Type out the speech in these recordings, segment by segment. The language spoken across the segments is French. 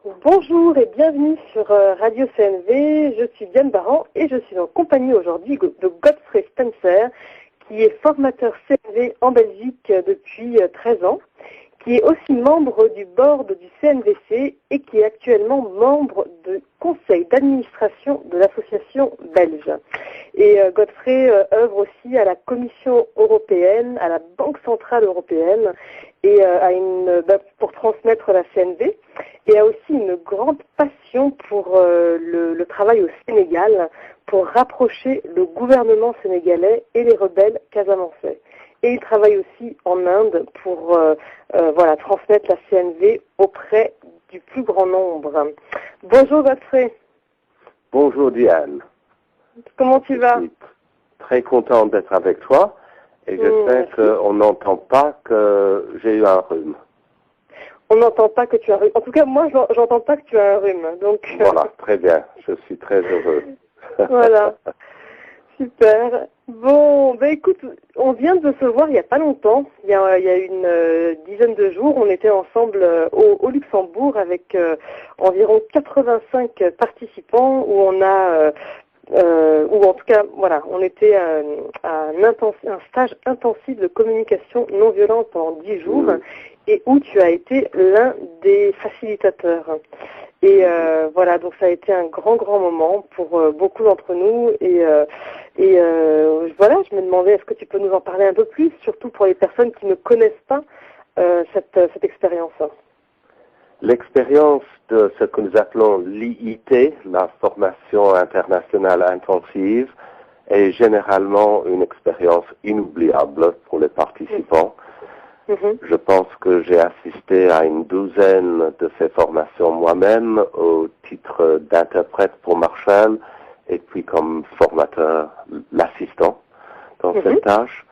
Bonjour et bienvenue sur Radio CNV. Je suis Diane Baran et je suis en compagnie aujourd'hui de Godfrey Spencer, qui est formateur CNV en Belgique depuis 13 ans, qui est aussi membre du board du CNVC et qui est actuellement membre du conseil d'administration de l'association belge. Et Godfrey œuvre aussi à la Commission européenne, à la Banque centrale européenne et pour transmettre la CNV, et a aussi une grande passion pour le travail au Sénégal, pour rapprocher le gouvernement sénégalais et les rebelles casamançais. Et il travaille aussi en Inde pour transmettre la CNV auprès du plus grand nombre. Bonjour Godfrey. Bonjour Diane. Comment tu vas? Je suis très content d'être avec toi et j'espère qu'on n'entend pas que j'ai eu un rhume. On n'entend pas que tu as un rhume. En tout cas, moi, j'entends pas que tu as un rhume. Donc, voilà, très bien. Je suis très heureux. Voilà. Super. Bon, écoute, on vient de se voir il n'y a pas longtemps. Il y a une dizaine de jours, on était ensemble au Luxembourg avec environ 85 participants où on a... ou en tout cas, voilà, on était à un stage intensif de communication non violente pendant 10 jours et où tu as été l'un des facilitateurs. Et voilà, donc ça a été un grand moment pour beaucoup d'entre nous. Et voilà, je me demandais, est-ce que tu peux nous en parler un peu plus, surtout pour les personnes qui ne connaissent pas cette expérience? L'expérience de ce que nous appelons l'IIT, la formation internationale intensive, est généralement une expérience inoubliable pour les participants. Je pense que j'ai assisté à une douzaine de ces formations moi-même au titre d'interprète pour Marshall et puis comme formateur, l'assistant dans cette tâche.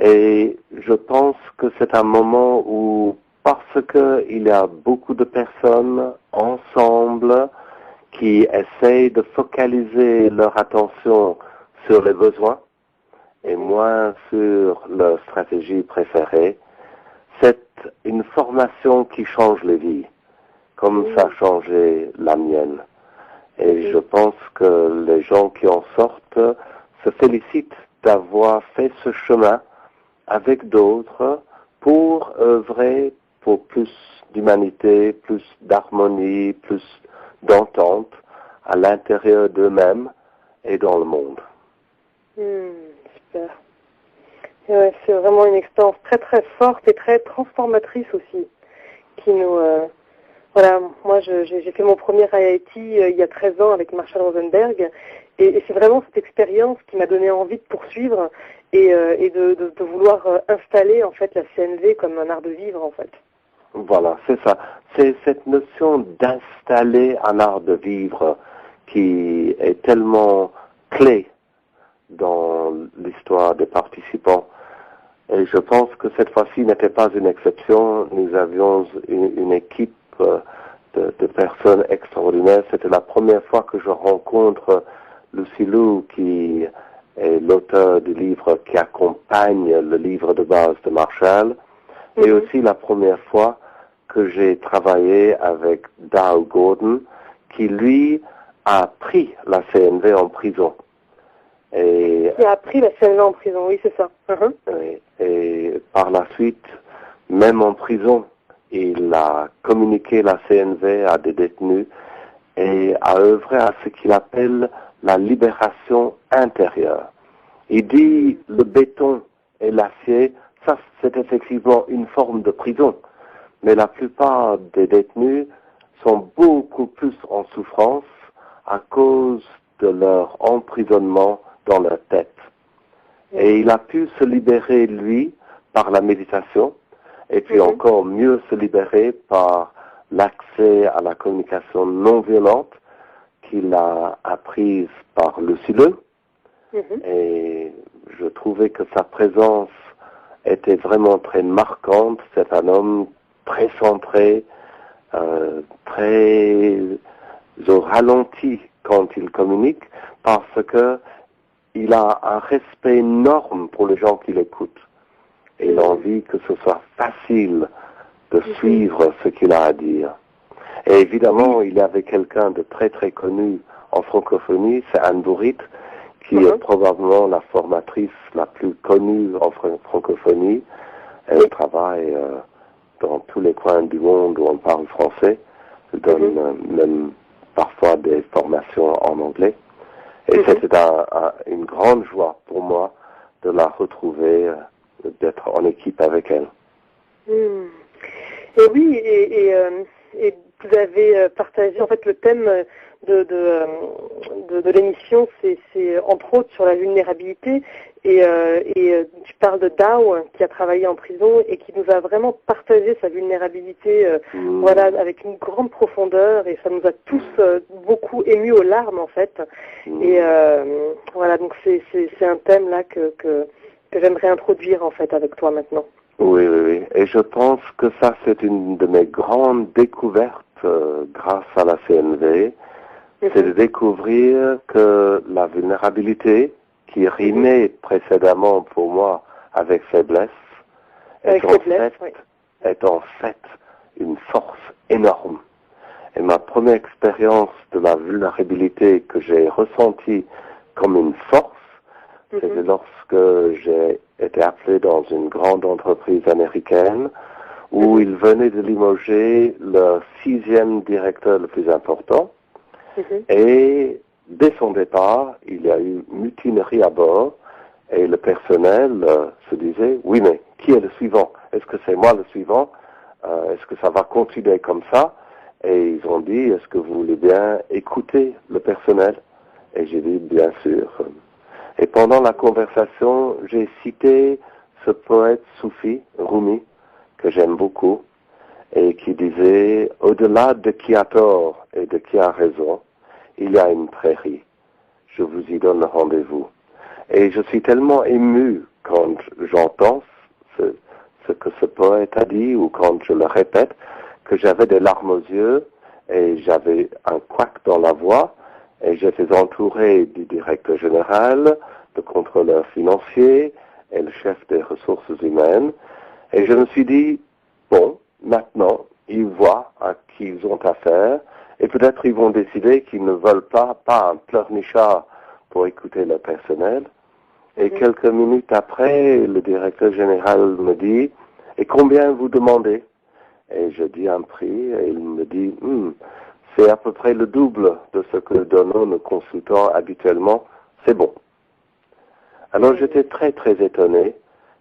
Et je pense que c'est un moment où, parce qu'il y a beaucoup de personnes ensemble qui essayent de focaliser leur attention sur les besoins et moins sur leur stratégie préférée, c'est une formation qui change les vies, comme ça a changé la mienne. Et je pense que les gens qui en sortent se félicitent d'avoir fait ce chemin avec d'autres pour œuvrer pour plus d'humanité, plus d'harmonie, plus d'entente à l'intérieur d'eux-mêmes et dans le monde. Super. Ouais, c'est vraiment une expérience très forte et très transformatrice aussi, qui nous... Voilà, moi j'ai fait mon premier IIT il y a 13 ans avec Marshall Rosenberg, et c'est vraiment cette expérience qui m'a donné envie de poursuivre et de vouloir installer en fait la CNV comme un art de vivre en fait. Voilà, c'est ça. C'est cette notion d'installer un art de vivre qui est tellement clé dans l'histoire des participants. Et je pense que cette fois-ci n'était pas une exception. Nous avions une équipe de personnes extraordinaires. C'était la première fois que je rencontre Lucy Liu, qui est l'auteur du livre qui accompagne le livre de base de Marshall, et aussi la première fois que j'ai travaillé avec Dow Gordon, qui lui a pris la CNV en prison. Qui a appris la CNV en prison, oui, c'est ça. Et par la suite, même en prison, il a communiqué la CNV à des détenus et a œuvré à ce qu'il appelle la libération intérieure. Il dit le béton et l'acier, ça c'est effectivement une forme de prison, mais la plupart des détenus sont beaucoup plus en souffrance à cause de leur emprisonnement dans leur tête. Et il a pu se libérer, lui, par la méditation, et puis encore mieux se libérer par l'accès à la communication non violente qu'il a apprise par Lucy Liu. Et je trouvais que sa présence était vraiment très marquante. C'est un homme très centré, très au ralenti quand il communique, parce que il a un respect énorme pour les gens qui l'écoutent. Et il a envie que ce soit facile de suivre ce qu'il a à dire. Et évidemment, il y avait quelqu'un de très très connu en francophonie, c'est Anne Bourrit, qui est probablement la formatrice la plus connue en francophonie. Elle travaille dans tous les coins du monde où on parle français. Elle donne même parfois des formations en anglais. Et c'était une grande joie pour moi de la retrouver, d'être en équipe avec elle. Et oui, et vous avez partagé en fait le thème de l'émission, c'est entre autres sur la vulnérabilité, et tu parles de Dao qui a travaillé en prison et qui nous a vraiment partagé sa vulnérabilité, voilà, avec une grande profondeur, et ça nous a tous beaucoup émus aux larmes en fait. Et voilà, donc c'est un thème là que j'aimerais introduire en fait avec toi maintenant. Oui, oui, oui. Et je pense que ça, c'est une de mes grandes découvertes grâce à la CNV. C'est de découvrir que la vulnérabilité, qui rimait précédemment pour moi avec faiblesse, est en fait une force énorme. Et ma première expérience de la vulnérabilité que j'ai ressentie comme une force, c'était lorsque j'ai été appelé dans une grande entreprise américaine où ils venaient de limoger le 6e directeur le plus important. Et dès son départ, il y a eu mutinerie à bord et le personnel se disait, oui, mais qui est le suivant? Est-ce que c'est moi le suivant? Est-ce que ça va continuer comme ça? Et ils ont dit, est-ce que vous voulez bien écouter le personnel? Et j'ai dit, bien sûr. Et pendant la conversation, j'ai cité ce poète soufi, Rumi, que j'aime beaucoup, et qui disait, au-delà de qui a tort et de qui a raison, il y a une prairie. Je vous y donne rendez-vous. Et je suis tellement ému quand j'entends ce que ce poète a dit, ou quand je le répète, que j'avais des larmes aux yeux, et j'avais un couac dans la voix, et j'étais entouré du directeur général, le contrôleur financier et le chef des ressources humaines. Et je me suis dit, bon, maintenant, ils voient à qui ils ont affaire, et peut-être ils vont décider qu'ils ne veulent pas un pleurnichard pour écouter le personnel. Et quelques minutes après, le directeur général me dit, et combien vous demandez? Et je dis un prix, et il me dit, c'est à peu près le double de ce que donnons nos consultants habituellement, c'est bon. Alors j'étais très très étonné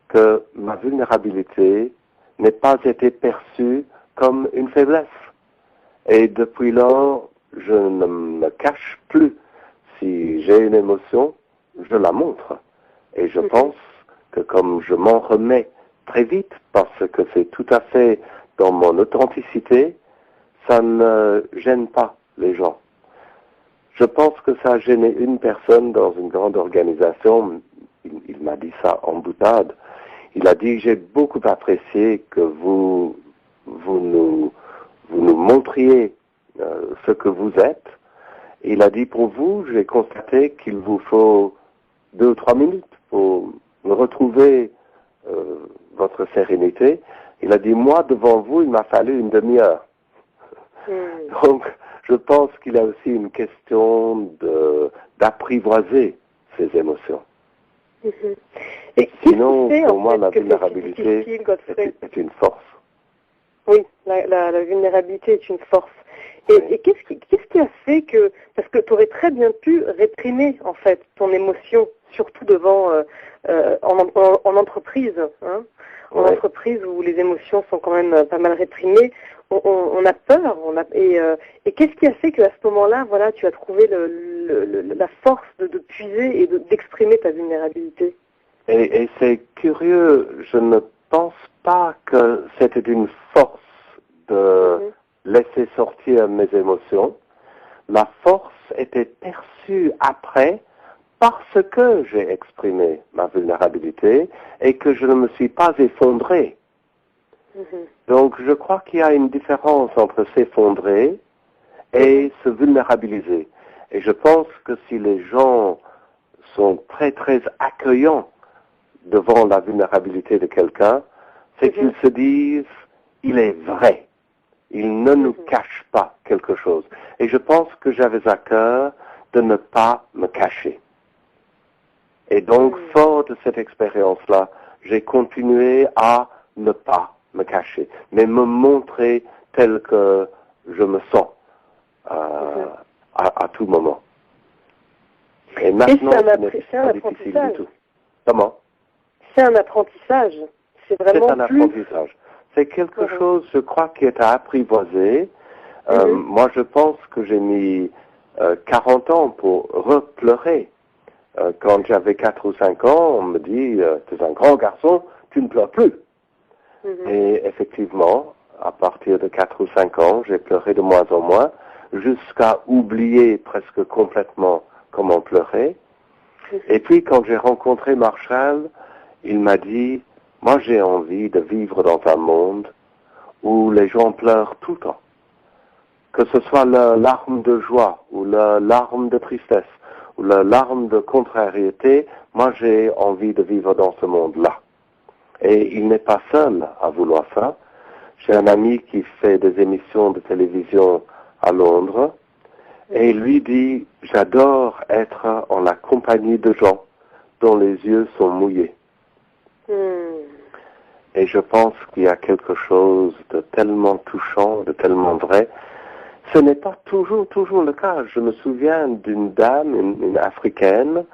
que ma vulnérabilité n'ait pas été perçue comme une faiblesse. Et depuis lors, je ne me cache plus. Si j'ai une émotion, je la montre. Et je pense que comme je m'en remets très vite, parce que c'est tout à fait dans mon authenticité, ça ne gêne pas les gens. Je pense que ça a gêné une personne dans une grande organisation. Il m'a dit ça en boutade. Il a dit, j'ai beaucoup apprécié que vous nous montriez ce que vous êtes. Il a dit, pour vous, j'ai constaté qu'il vous faut 2 ou 3 minutes pour retrouver votre sérénité. Il a dit, moi, devant vous, il m'a fallu une demi-heure. Donc, je pense qu'il y a aussi une question d'apprivoiser ses émotions. Et sinon, pour moi, la vulnérabilité est une force. Oui, la vulnérabilité est une force. Et qu'est-ce qui a fait que, parce que tu aurais très bien pu réprimer en fait ton émotion, surtout devant en entreprise, hein, en entreprise où les émotions sont quand même pas mal réprimées, on a peur, et qu'est-ce qui a fait qu'à ce moment-là, voilà, tu as trouvé la force de puiser et d'exprimer ta vulnérabilité? Et c'est curieux, je ne pense pas que c'était une force de laisser sortir mes émotions. La force était perçue après parce que j'ai exprimé ma vulnérabilité et que je ne me suis pas effondré. Donc je crois qu'il y a une différence entre s'effondrer et se vulnérabiliser. Et je pense que si les gens sont très très accueillants devant la vulnérabilité de quelqu'un, c'est qu'ils se disent, il est vrai. Il ne nous cache pas quelque chose. Et je pense que j'avais à cœur de ne pas me cacher. Et donc, fort de cette expérience-là, j'ai continué à ne pas me cacher, mais me montrer tel que je me sens à tout moment. Et maintenant, c'est un apprentissage. Du tout. Comment? C'est un apprentissage. C'est vraiment un apprentissage. C'est quelque chose, je crois, qui est à apprivoiser. Moi, je pense que j'ai mis 40 ans pour repleurer. Quand j'avais 4 ou 5 ans, on me dit, tu es un grand garçon, tu ne pleures plus. Et effectivement, à partir de 4 ou 5 ans, j'ai pleuré de moins en moins, jusqu'à oublier presque complètement comment pleurer. Et puis, quand j'ai rencontré Marshall, il m'a dit, moi j'ai envie de vivre dans un monde où les gens pleurent tout le temps. Que ce soit la larme de joie, ou la larme de tristesse, ou la larme de contrariété, moi j'ai envie de vivre dans ce monde-là. Et il n'est pas seul à vouloir ça. J'ai un ami qui fait des émissions de télévision à Londres, et il lui dit, j'adore être en la compagnie de gens dont les yeux sont mouillés. Et je pense qu'il y a quelque chose de tellement touchant, de tellement vrai. Ce n'est pas toujours le cas. Je me souviens d'une dame, une africaine,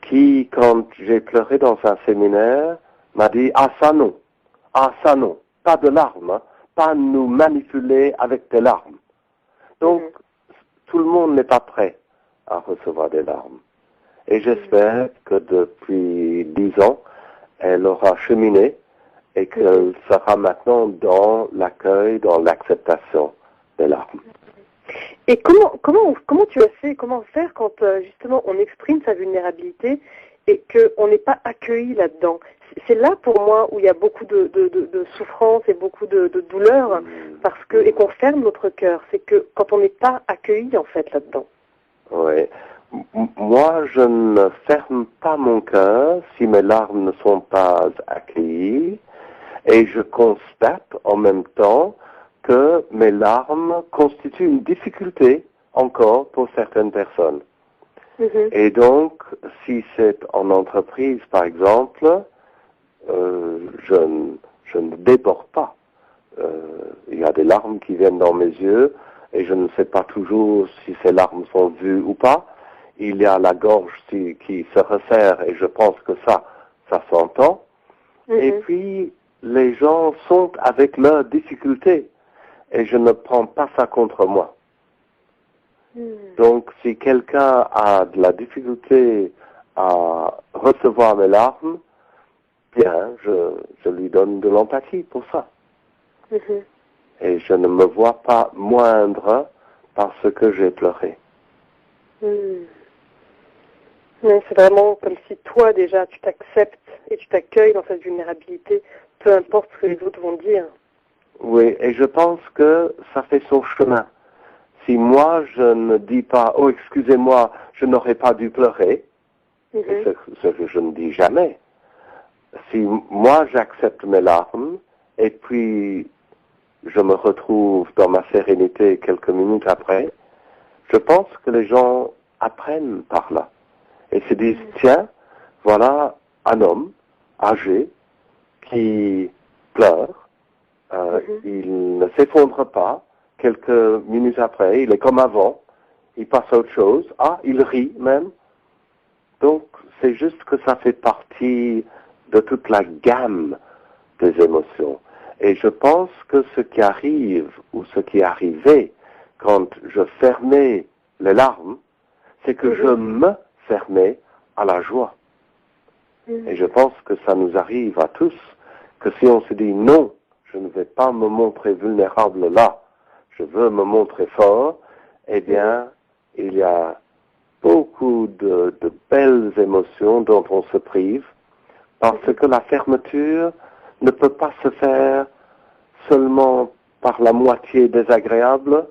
qui, quand j'ai pleuré dans un séminaire, m'a dit, ah ça non, pas de larmes, hein, pas nous manipuler avec des larmes. Donc, tout le monde n'est pas prêt à recevoir des larmes. Et j'espère que depuis 10 ans, elle aura cheminé et qu'elle sera maintenant dans l'accueil, dans l'acceptation des larmes. Et comment tu as fait, comment faire quand justement on exprime sa vulnérabilité et qu'on n'est pas accueilli là-dedans? C'est là pour moi où il y a beaucoup de souffrance et beaucoup de douleur parce que et qu'on ferme notre cœur. C'est que quand on n'est pas accueilli en fait là-dedans. Oui. Moi, je ne ferme pas mon cœur si mes larmes ne sont pas accueillies, et je constate en même temps que mes larmes constituent une difficulté encore pour certaines personnes. Et donc, si c'est en entreprise, par exemple, je ne déborde pas. Il y a des larmes qui viennent dans mes yeux, et je ne sais pas toujours si ces larmes sont vues ou pas. Il y a la gorge qui se resserre, et je pense que ça s'entend. Et puis, les gens sont avec leurs difficultés, et je ne prends pas ça contre moi. Donc, si quelqu'un a de la difficulté à recevoir mes larmes, bien, je lui donne de l'empathie pour ça. Et je ne me vois pas moindre parce que j'ai pleuré. C'est vraiment comme si toi, déjà, tu t'acceptes et tu t'accueilles dans cette vulnérabilité, peu importe ce que les autres vont dire. Oui, et je pense que ça fait son chemin. Si moi, je ne dis pas, oh, excusez-moi, je n'aurais pas dû pleurer, ce que je ne dis jamais. Si moi, j'accepte mes larmes, et puis je me retrouve dans ma sérénité quelques minutes après, je pense que les gens apprennent par là. Et se disent, tiens, voilà un homme âgé qui pleure, il ne s'effondre pas, quelques minutes après, il est comme avant, il passe à autre chose, il rit même. Donc, c'est juste que ça fait partie de toute la gamme des émotions. Et je pense que ce qui arrive, ou ce qui arrivait quand je fermais les larmes, c'est que je me fermais à la joie. Et je pense que ça nous arrive à tous, que si on se dit non, je ne vais pas me montrer vulnérable là, je veux me montrer fort, eh bien, il y a beaucoup de belles émotions dont on se prive, parce que la fermeture ne peut pas se faire seulement par la moitié désagréable.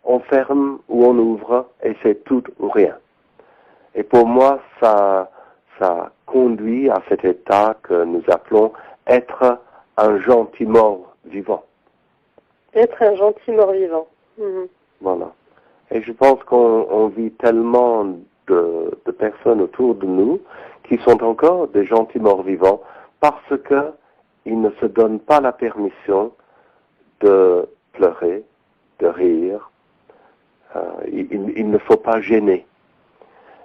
On ferme ou on ouvre, et c'est tout ou rien. Et pour moi, ça conduit à cet état que nous appelons être un gentil mort vivant. Être un gentil mort-vivant. Voilà. Et je pense qu'on vit tellement de personnes autour de nous qui sont encore des gentils morts-vivants parce que ils ne se donnent pas la permission de pleurer, de rire. Il ne faut pas gêner.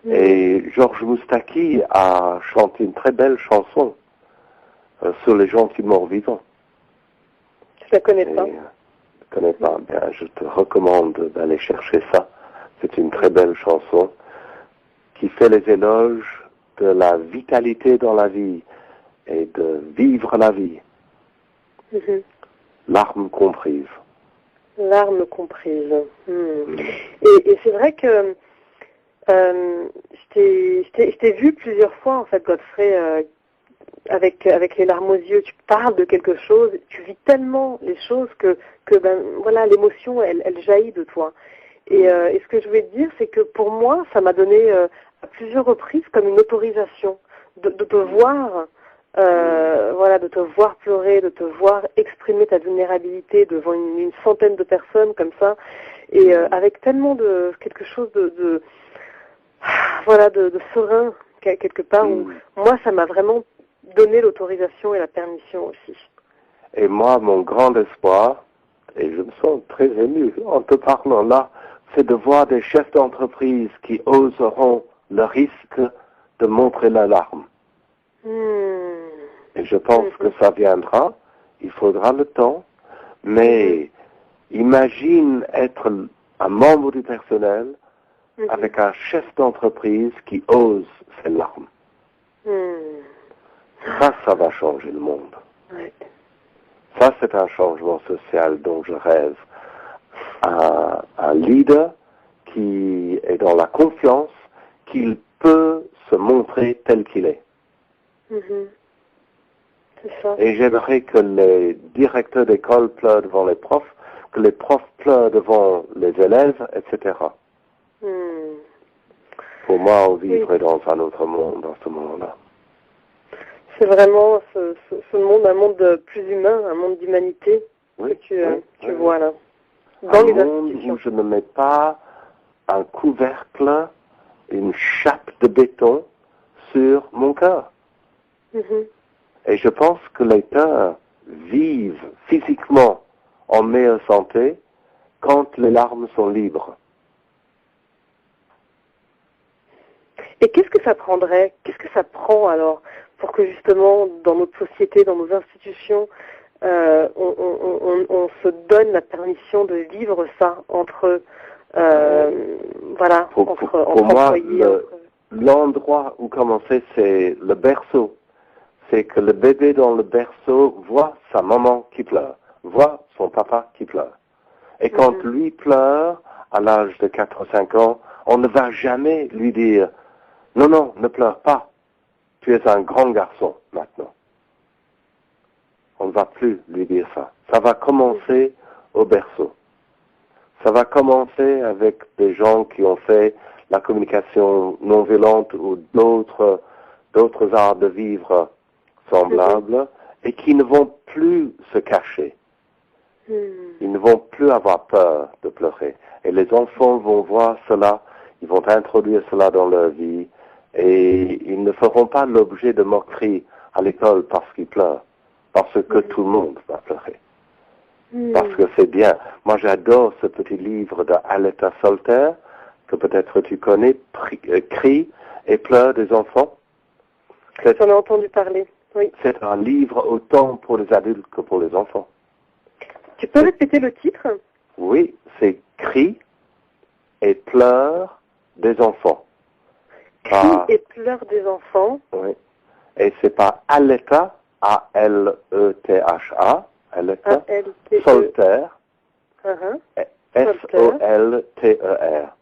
Et Georges Moustaki a chanté une très belle chanson sur les gentils morts-vivants. Je la connais pas. Je ne connais pas. Bien, je te recommande d'aller chercher ça. C'est une très belle chanson qui fait les éloges de la vitalité dans la vie et de vivre la vie. Larmes comprises. Larmes comprises. Et c'est vrai que je t'ai vu plusieurs fois, en fait, Godfrey, avec les larmes aux yeux. Tu parles de quelque chose, tu vis tellement les choses que voilà, l'émotion, elle jaillit de toi. Et ce que je voulais te dire, c'est que pour moi, ça m'a donné à plusieurs reprises comme une autorisation de te voir, voilà, de te voir pleurer, de te voir exprimer ta vulnérabilité devant une centaine de personnes comme ça, et avec tellement de quelque chose de voilà, de serein quelque part, où moi, ça m'a vraiment donné l'autorisation et la permission aussi. Et moi, mon grand espoir, et je me sens très ému en te parlant là, c'est de voir des chefs d'entreprise qui oseront le risque de montrer la larme. Et je pense que ça viendra, il faudra le temps, mais imagine être un membre du personnel avec un chef d'entreprise qui ose ses larmes. Ça va changer le monde. Ouais. Ça, c'est un changement social dont je rêve. Un leader qui est dans la confiance qu'il peut se montrer tel qu'il est. C'est ça. Et j'aimerais que les directeurs d'école pleurent devant les profs, que les profs pleurent devant les élèves, etc. Pour moi, on vivrait dans un autre monde à ce moment-là. C'est vraiment ce monde, un monde plus humain, un monde d'humanité que tu vois là. Dans les monde où je ne mets pas un couvercle, une chape de béton sur mon cœur. Et je pense que les cœurs vivent physiquement en meilleure santé quand les larmes sont libres. Et qu'est-ce que ça prendrait, qu'est-ce que ça prend alors pour que justement dans notre société, dans nos institutions, on se donne la permission de vivre ça entre voilà, pour entre moi, employés, l'endroit où commencer, c'est le berceau. C'est que le bébé dans le berceau voit sa maman qui pleure, voit son papa qui pleure. Et quand lui pleure, à l'âge de 4 ou 5 ans, on ne va jamais lui dire « Non, non, ne pleure pas. Tu es un grand garçon maintenant. » On ne va plus lui dire ça. Ça va commencer au berceau. Ça va commencer avec des gens qui ont fait la communication non violente ou d'autres arts de vivre semblables et qui ne vont plus se cacher. Ils ne vont plus avoir peur de pleurer. Et les enfants vont voir cela, ils vont introduire cela dans leur vie et ils ne feront pas l'objet de moqueries à l'école parce qu'ils pleurent, parce que tout le monde va pleurer. Parce que c'est bien. Moi, j'adore ce petit livre de Aletta Solter, que peut-être tu connais, Cris et pleure des enfants. J'en ai entendu parler, oui. C'est un livre autant pour les adultes que pour les enfants. Tu peux répéter le titre? Oui, c'est Cris et pleure des enfants. Cris et pleure des enfants. Oui. Et c'est pas Aletta, A-L-E-T-H-A, Aletta Solter, S-O-L-T-E-R.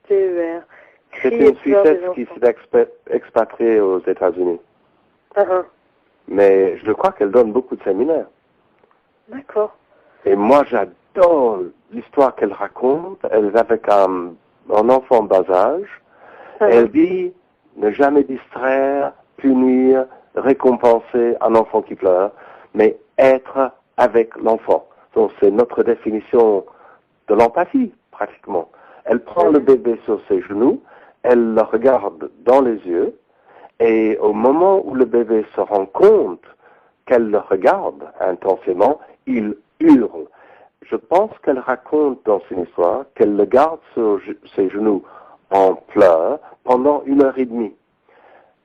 T-E-R. C'est une Suissesse qui s'est expatriée aux États-Unis. Mais je crois qu'elle donne beaucoup de séminaires. D'accord. Et moi, j'adore l'histoire qu'elle raconte. Elle est avec un enfant bas âge. Elle dit ne jamais distraire, punir, récompenser un enfant qui pleure, mais être avec l'enfant. Donc c'est notre définition de l'empathie, pratiquement. Elle prend le bébé sur ses genoux, elle le regarde dans les yeux, et au moment où le bébé se rend compte qu'elle le regarde intensément, il hurle. Je pense qu'elle raconte dans son histoire qu'elle le garde sur ses genoux en pleurs pendant 1 heure et demie.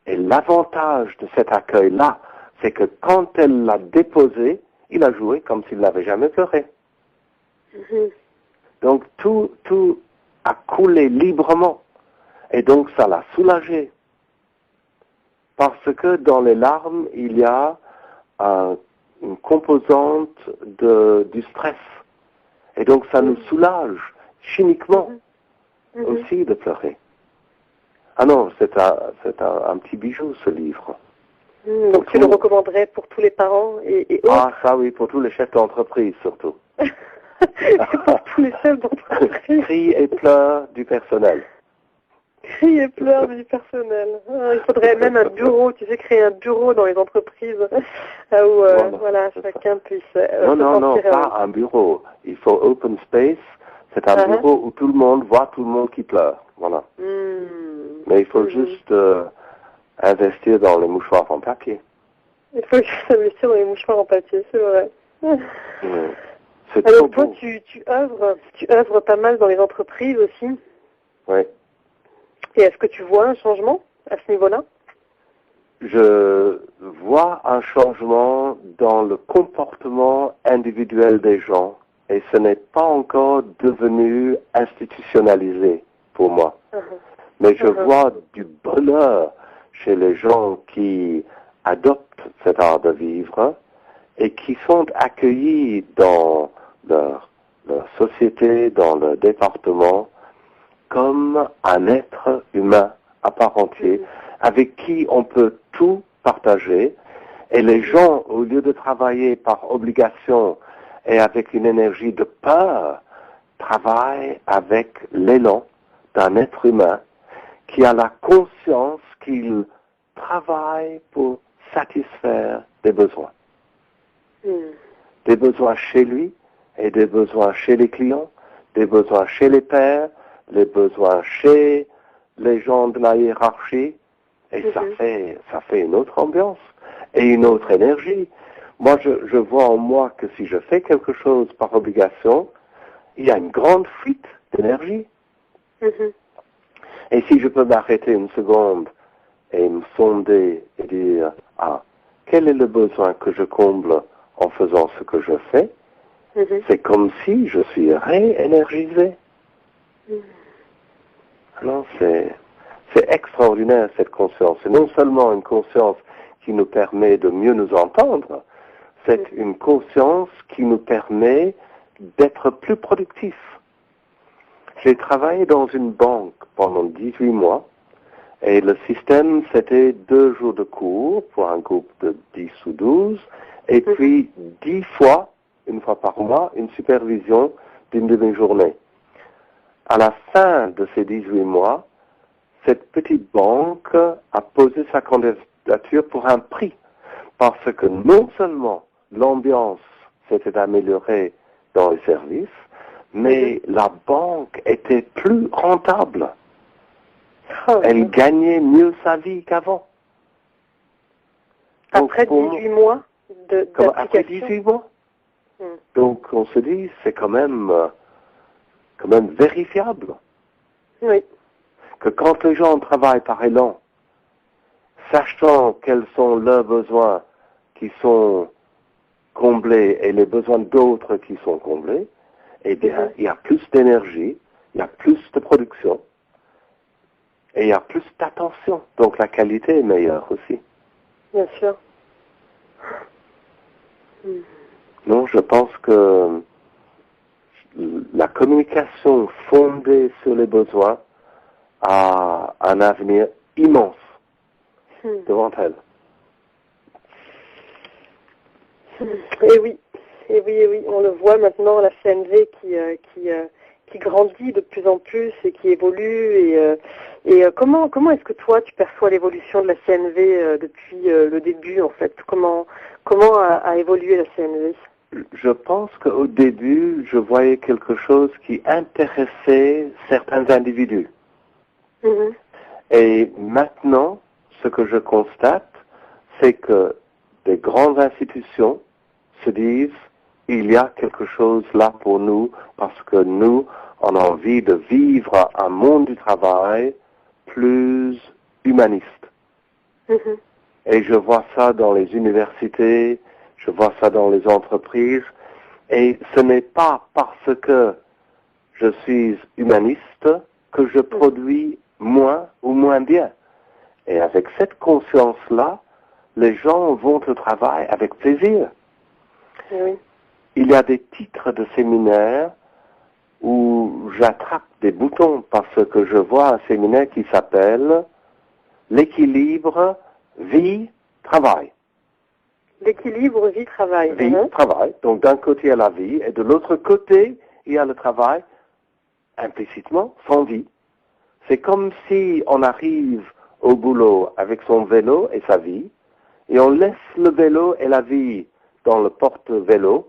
Et l'avantage de cet accueil-là, c'est que quand elle l'a déposé, il a joué comme s'il n'avait jamais pleuré. Donc tout a coulé librement. Et donc ça l'a soulagé. Parce que dans les larmes, il y a une composante du stress. Et donc ça nous soulage chimiquement aussi de pleurer. Ah non, c'est un petit bijou, ce livre. Donc tu le recommanderais pour tous les parents et autres? Ah ça oui, pour tous les chefs d'entreprise surtout. Pour tous les chefs d'entreprise. Cris et pleurs du personnel. Cris et pleurs du personnel. Il faudrait même un bureau, tu sais, créer un bureau dans les entreprises où voilà, chacun puisse non, pas un bureau. Il faut open space. C'est un bureau où tout le monde voit tout le monde qui pleure. Voilà. Mais il faut juste investir dans les mouchoirs en papier. Il faut juste investir dans les mouchoirs en papier, c'est vrai. Alors toi, tu œuvres pas mal dans les entreprises aussi. Oui. Et est-ce que tu vois un changement à ce niveau-là? Je vois un changement dans le comportement individuel des gens et ce n'est pas encore devenu institutionnalisé pour moi. Mais je vois du bonheur chez les gens qui adoptent cet art de vivre et qui sont accueillis dans leur société, dans leur département, comme un être humain à part entier, avec qui on peut tout partager. Et les gens, au lieu de travailler par obligation et avec une énergie de peur, travaillent avec l'élan d'un être humain qui a la conscience qu'il travaille pour satisfaire des besoins. Des besoins chez lui et des besoins chez les clients, des besoins chez les pairs, les besoins chez les gens de la hiérarchie, et ça fait une autre ambiance et une autre énergie. Moi, je vois en moi que si je fais quelque chose par obligation, il y a une grande fuite d'énergie. Et si je peux m'arrêter une seconde et me sonder et dire, quel est le besoin que je comble en faisant ce que je fais, c'est comme si je suis réénergisé. Alors c'est extraordinaire cette conscience. C'est non seulement une conscience qui nous permet de mieux nous entendre, c'est une conscience qui nous permet d'être plus productifs. J'ai travaillé dans une banque pendant 18 mois et le système c'était 2 jours de cours pour un groupe de 10 ou 12 et puis 10 fois, une fois par mois, une supervision d'une demi-journée. À la fin de ces 18 mois, cette petite banque a posé sa candidature pour un prix parce que non seulement l'ambiance s'était améliorée dans les services, mais la banque était plus rentable. Elle gagnait mieux sa vie qu'avant. Après 18 mois d'application. Après 18 mois. Donc on se dit, c'est quand même vérifiable. Oui. Que quand les gens travaillent par élan, sachant quels sont leurs besoins qui sont comblés et les besoins d'autres qui sont comblés, eh bien, il y a plus d'énergie, il y a plus de production, et il y a plus d'attention. Donc la qualité est meilleure aussi. Bien sûr. Non, je pense que la communication fondée sur les besoins a un avenir immense devant elle. Et oui, on le voit maintenant, la CNV qui grandit de plus en plus et qui évolue. Et comment est-ce que toi tu perçois l'évolution de la CNV depuis le début en fait? Comment a évolué la CNV? Je pense qu'au début, je voyais quelque chose qui intéressait certains individus. Et maintenant, ce que je constate, c'est que des grandes institutions se disent, il y a quelque chose là pour nous, parce que nous, on a envie de vivre un monde du travail plus humaniste. Et je vois ça dans les universités, je vois ça dans les entreprises, et ce n'est pas parce que je suis humaniste que je produis moins ou moins bien. Et avec cette conscience-là, les gens vont au travail avec plaisir. Oui. Il y a des titres de séminaires où j'attrape des boutons parce que je vois un séminaire qui s'appelle l'équilibre vie-travail. L'équilibre vie-travail. Vie-travail. Donc d'un côté il y a la vie et de l'autre côté il y a le travail, implicitement sans vie. C'est comme si on arrive au boulot avec son vélo et sa vie, et on laisse le vélo et la vie dans le porte-vélo,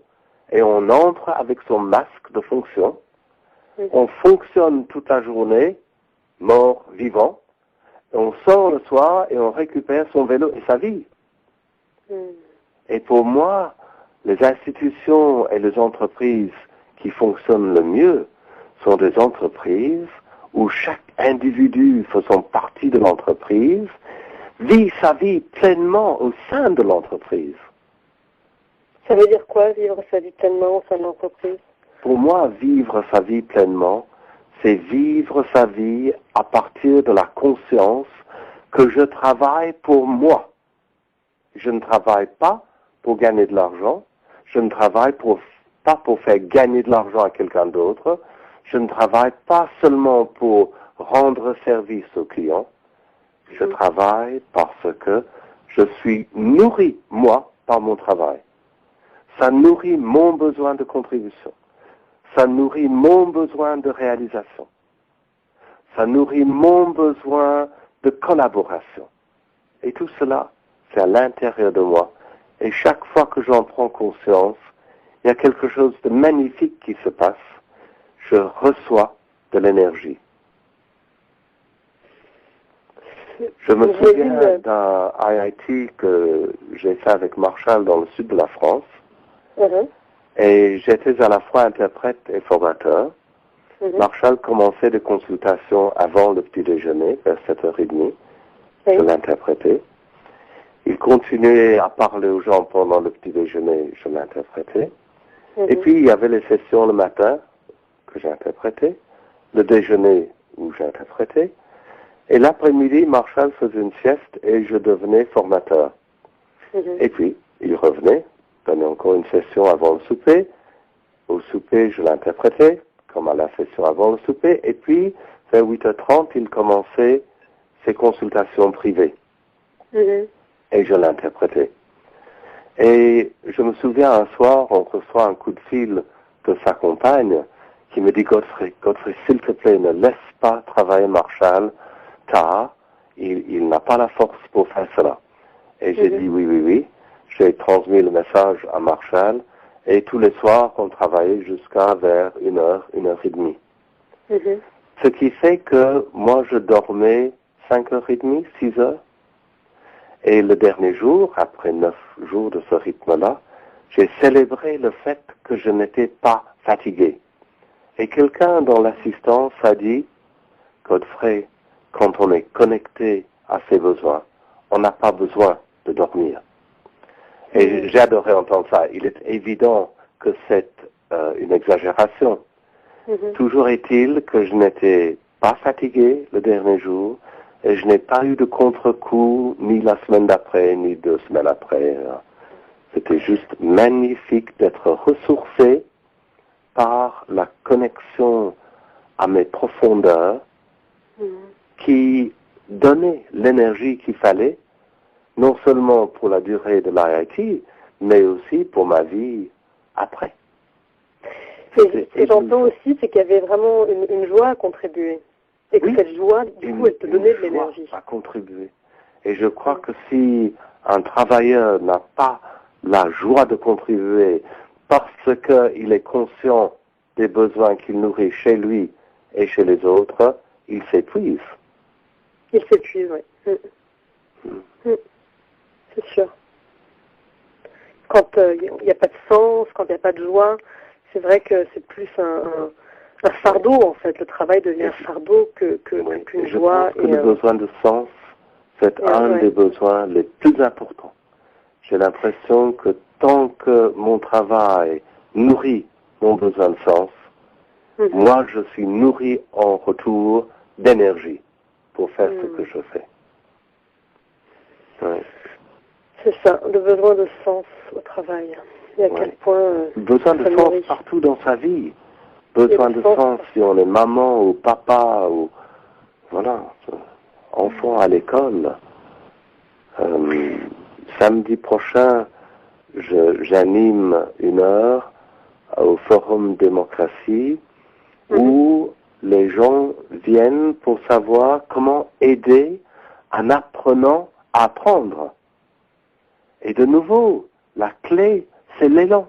et on entre avec son masque de fonction. On fonctionne toute la journée, mort, vivant, et on sort le soir et on récupère son vélo et sa vie. Et pour moi, les institutions et les entreprises qui fonctionnent le mieux sont des entreprises où chaque individu faisant partie de l'entreprise vit sa vie pleinement au sein de l'entreprise. Ça veut dire quoi, vivre sa vie pleinement au sein de l'entreprise? Pour moi, vivre sa vie pleinement, c'est vivre sa vie à partir de la conscience que je travaille pour moi. Je ne travaille pas pour gagner de l'argent, je ne travaille pas pour faire gagner de l'argent à quelqu'un d'autre, je ne travaille pas seulement pour rendre service aux clients, je travaille parce que je suis nourri, moi, par mon travail. Ça nourrit mon besoin de contribution. Ça nourrit mon besoin de réalisation. Ça nourrit mon besoin de collaboration. Et tout cela, c'est à l'intérieur de moi. Et chaque fois que j'en prends conscience, il y a quelque chose de magnifique qui se passe. Je reçois de l'énergie. Je me souviens d'un IIT que j'ai fait avec Marshall dans le sud de la France. Et j'étais à la fois interprète et formateur. Marshall commençait des consultations avant le petit déjeuner, vers 7h30. Je l'interprétais. Il continuait à parler aux gens pendant le petit déjeuner, je l'interprétais. Et puis, il y avait les sessions le matin, que j'interprétais, le déjeuner où j'interprétais. Et l'après-midi, Marshall faisait une sieste et je devenais formateur. Et puis, il revenait, donnait encore une session avant le souper. Au souper, je l'interprétais, comme à la session avant le souper. Et puis, vers 8h30, il commençait ses consultations privées. Et je l'interprétais. Et je me souviens un soir, on reçoit un coup de fil de sa compagne qui me dit, Godfrey, s'il te plaît, ne laisse pas travailler Marshall tard, il n'a pas la force pour faire cela. Et j'ai dit oui. J'ai transmis le message à Marshall et tous les soirs, on travaillait jusqu'à vers 1h, 1h30. Ce qui fait que moi, je dormais 5h30, 6h. Et le dernier jour, après 9 jours de ce rythme-là, j'ai célébré le fait que je n'étais pas fatigué. Et quelqu'un dans l'assistance a dit, Godfrey, quand on est connecté à ses besoins, on n'a pas besoin de dormir. Et j'ai adoré entendre ça. Il est évident que c'est une exagération. Toujours est-il que je n'étais pas fatigué le dernier jour et je n'ai pas eu de contre-coup ni la semaine d'après, ni 2 semaines après. C'était juste magnifique d'être ressourcé par la connexion à mes profondeurs qui donnait l'énergie qu'il fallait, non seulement pour la durée de l'IIT, mais aussi pour ma vie après. Et j'entends aussi, c'est qu'il y avait vraiment une joie à contribuer. Et que cette joie, du coup, elle te donnait de l'énergie. À contribuer. Et je crois que si un travailleur n'a pas la joie de contribuer parce qu'il est conscient des besoins qu'il nourrit chez lui et chez les autres, il s'épuise. Il s'épuise, oui. C'est sûr. Quand il n'y a pas de sens, quand il n'y a pas de joie, c'est vrai que c'est plus un fardeau, en fait. Le travail devient un fardeau qu'une joie. Je pense que le besoin de sens, c'est un des besoins les plus importants. J'ai l'impression que tant que mon travail nourrit mon besoin de sens, moi, je suis nourri en retour d'énergie pour faire ce que je fais. Ouais. C'est ça, le besoin de sens au travail. Et à quel point... besoin de sens partout dans sa vie. Besoin de sens si on est maman ou papa ou... Voilà, enfant à l'école. Samedi prochain, j'anime 1 heure au Forum Démocratie où les gens viennent pour savoir comment aider un apprenant à apprendre. Et de nouveau, la clé, c'est l'élan.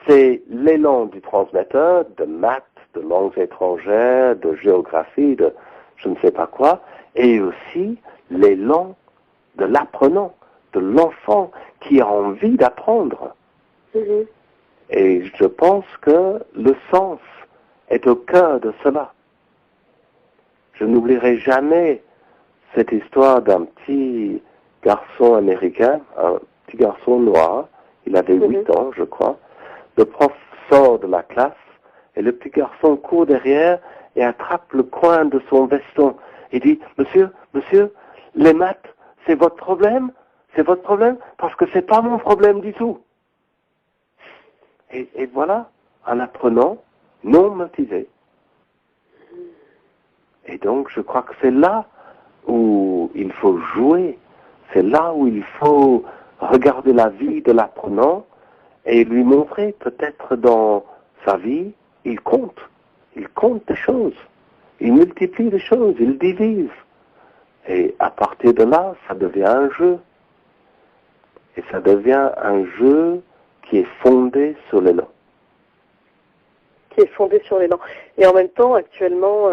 C'est l'élan du transmetteur de maths, de langues étrangères, de géographie, de je ne sais pas quoi, et aussi l'élan de l'apprenant, de l'enfant qui a envie d'apprendre. Et je pense que le sens est au cœur de cela. Je n'oublierai jamais cette histoire d'un petit garçon américain, un petit garçon noir, il avait 8 ans, je crois. Le prof sort de la classe et le petit garçon court derrière et attrape le coin de son veston et dit « Monsieur, les maths, c'est votre problème? C'est votre problème? Parce que c'est pas mon problème du tout. » Et voilà, un apprenant non motivé. Et donc, je crois que c'est là où il faut jouer. C'est là où il faut regarder la vie de l'apprenant et lui montrer peut-être dans sa vie, il compte des choses. Il multiplie des choses, il divise. Et à partir de là, ça devient un jeu. Et ça devient un jeu qui est fondé sur l'élan. Qui est fondé sur l'élan. Et en même temps, actuellement,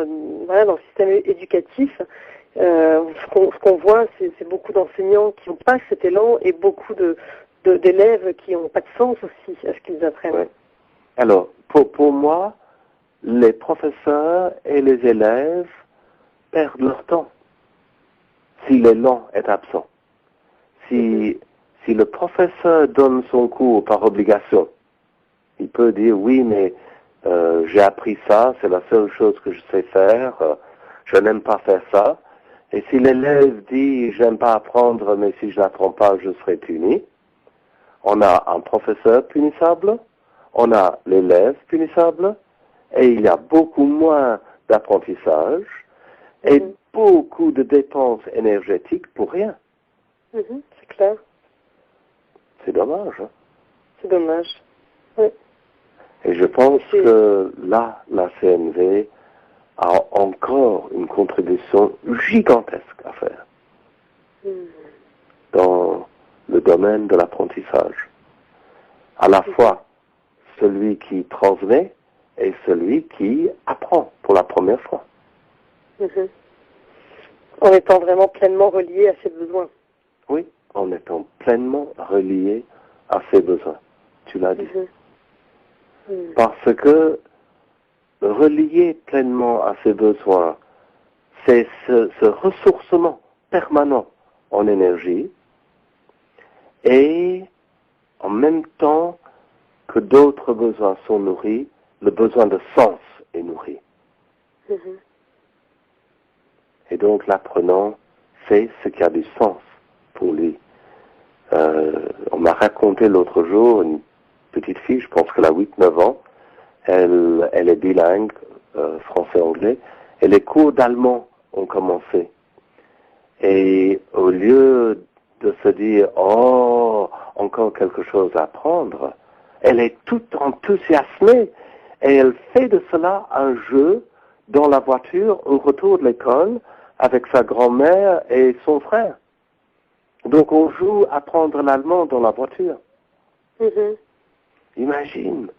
voilà, dans le système éducatif, ce qu'on voit, c'est beaucoup d'enseignants qui n'ont pas cet élan et beaucoup d'élèves qui n'ont pas de sens aussi à ce qu'ils apprennent. Ouais. Alors, pour moi, les professeurs et les élèves perdent leur temps si l'élan est absent. Si le professeur donne son cours par obligation, il peut dire oui, mais j'ai appris ça, c'est la seule chose que je sais faire, je n'aime pas faire ça. Et si l'élève dit j'aime pas apprendre, mais si je n'apprends pas, je serai puni, on a un professeur punissable, on a l'élève punissable, et il y a beaucoup moins d'apprentissage et beaucoup de dépenses énergétiques pour rien. C'est clair. C'est dommage. Hein? C'est dommage. Oui. Et je pense que là, la CNV a encore une contribution gigantesque à faire dans le domaine de l'apprentissage. À la fois celui qui transmet et celui qui apprend pour la première fois. En étant vraiment pleinement relié à ses besoins. Oui, en étant pleinement relié à ses besoins. Tu l'as dit. Parce que relié pleinement à ses besoins, c'est ce ressourcement permanent en énergie et en même temps que d'autres besoins sont nourris, le besoin de sens est nourri. Et donc l'apprenant fait ce qui a du sens pour lui. On m'a raconté l'autre jour, une petite fille, je pense qu'elle a 8-9 ans, elle est bilingue, français-anglais, et les cours d'allemand ont commencé. Et au lieu de se dire « Oh, encore quelque chose à apprendre », elle est toute enthousiasmée et elle fait de cela un jeu dans la voiture au retour de l'école avec sa grand-mère et son frère. Donc on joue à apprendre l'allemand dans la voiture. Imagine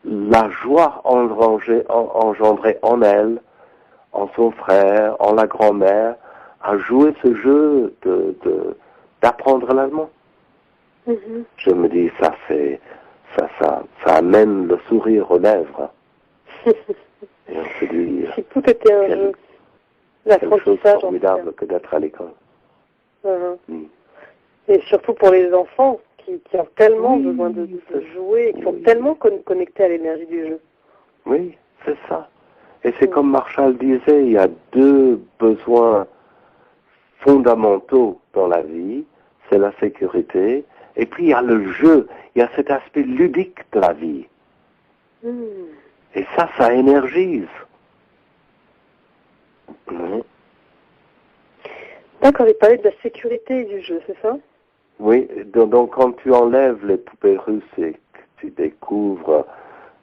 la joie engendrée en elle, en son frère, en la grand-mère, à jouer ce jeu d'apprendre l'allemand. Je me dis, ça amène le sourire aux lèvres. Et on se dit, si tout était un jeu, quelque chose de formidable que d'être à l'école. Et surtout pour les enfants qui ont tellement besoin de jouer, qui sont tellement connectés à l'énergie du jeu. Oui, c'est ça. Et c'est comme Marshall disait, il y a deux besoins fondamentaux dans la vie, c'est la sécurité, et puis il y a le jeu, il y a cet aspect ludique de la vie. Et ça énergise. D'accord, il parlait de la sécurité du jeu, c'est ça? Oui, donc quand tu enlèves les poupées russes et que tu découvres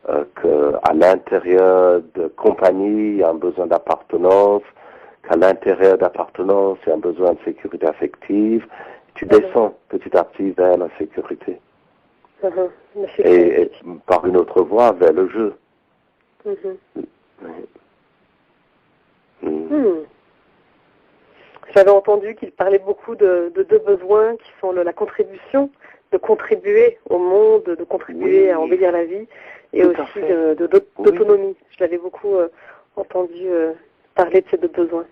qu'à l'intérieur de compagnie, il y a un besoin d'appartenance, qu'à l'intérieur d'appartenance, il y a un besoin de sécurité affective, tu descends petit à petit vers la sécurité. Et par une autre voie, vers le jeu. J'avais entendu qu'il parlait beaucoup de deux besoins qui sont la contribution, de contribuer au monde, de contribuer à embellir la vie, et aussi d'autonomie. Je l'avais beaucoup entendu parler de ces deux besoins.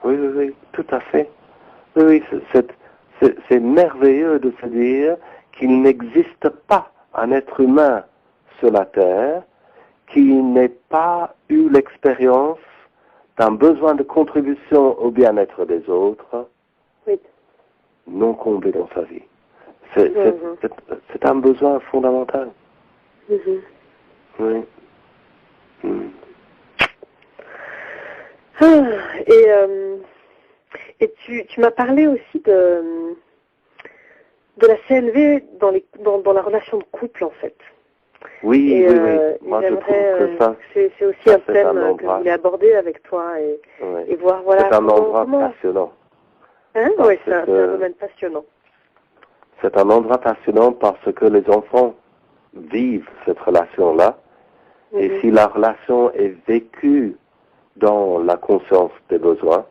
Oui, tout à fait. Oui, c'est merveilleux de se dire qu'il n'existe pas un être humain sur la Terre qui n'ait pas eu l'expérience d'un besoin de contribution au bien-être des autres non comblé dans sa vie. C'est un besoin fondamental. Oui. Et tu m'as parlé aussi de la CNV dans la relation de couple, en fait. Oui. Moi, je trouve que ça, c'est aussi un thème que je voulais aborder avec toi et voir, voilà. C'est un endroit passionnant. Oui, c'est un domaine passionnant. C'est un endroit passionnant parce que les enfants vivent cette relation-là. Et si la relation est vécue dans la conscience des besoins,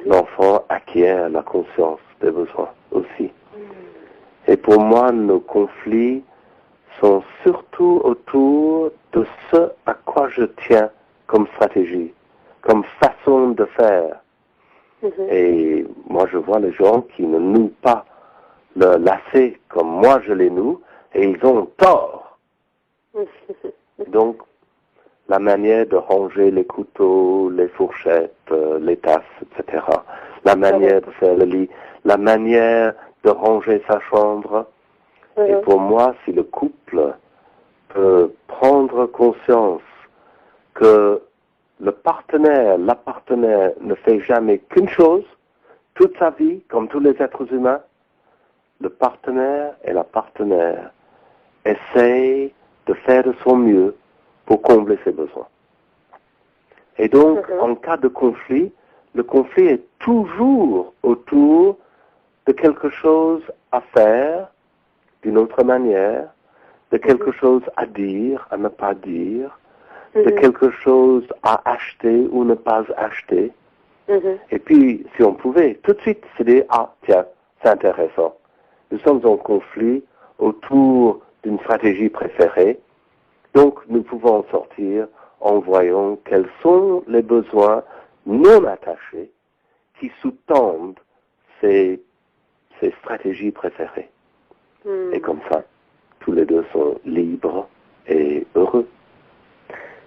l'enfant acquiert la conscience des besoins aussi. Et pour moi, nos conflits sont surtout autour de ce à quoi je tiens comme stratégie, comme façon de faire. Et moi, je vois les gens qui ne nouent pas le lacet comme moi je les noue, et ils ont tort. Donc, la manière de ranger les couteaux, les fourchettes, les tasses, etc. La manière de faire le lit, la manière de ranger sa chambre. Et pour moi, si le couple peut prendre conscience que la partenaire ne fait jamais qu'une chose, toute sa vie, comme tous les êtres humains, le partenaire et la partenaire essayent de faire de son mieux pour combler ses besoins. Et donc, en cas de conflit, le conflit est toujours autour de quelque chose à faire d'une autre manière, de quelque chose à dire, à ne pas dire, de quelque chose à acheter ou ne pas acheter. Et puis, si on pouvait tout de suite se dire, ah, tiens, c'est intéressant. Nous sommes en conflit autour d'une stratégie préférée. Donc, nous pouvons en sortir en voyant quels sont les besoins non attachés qui sous-tendent ces stratégies préférées. Et comme ça, tous les deux sont libres et heureux.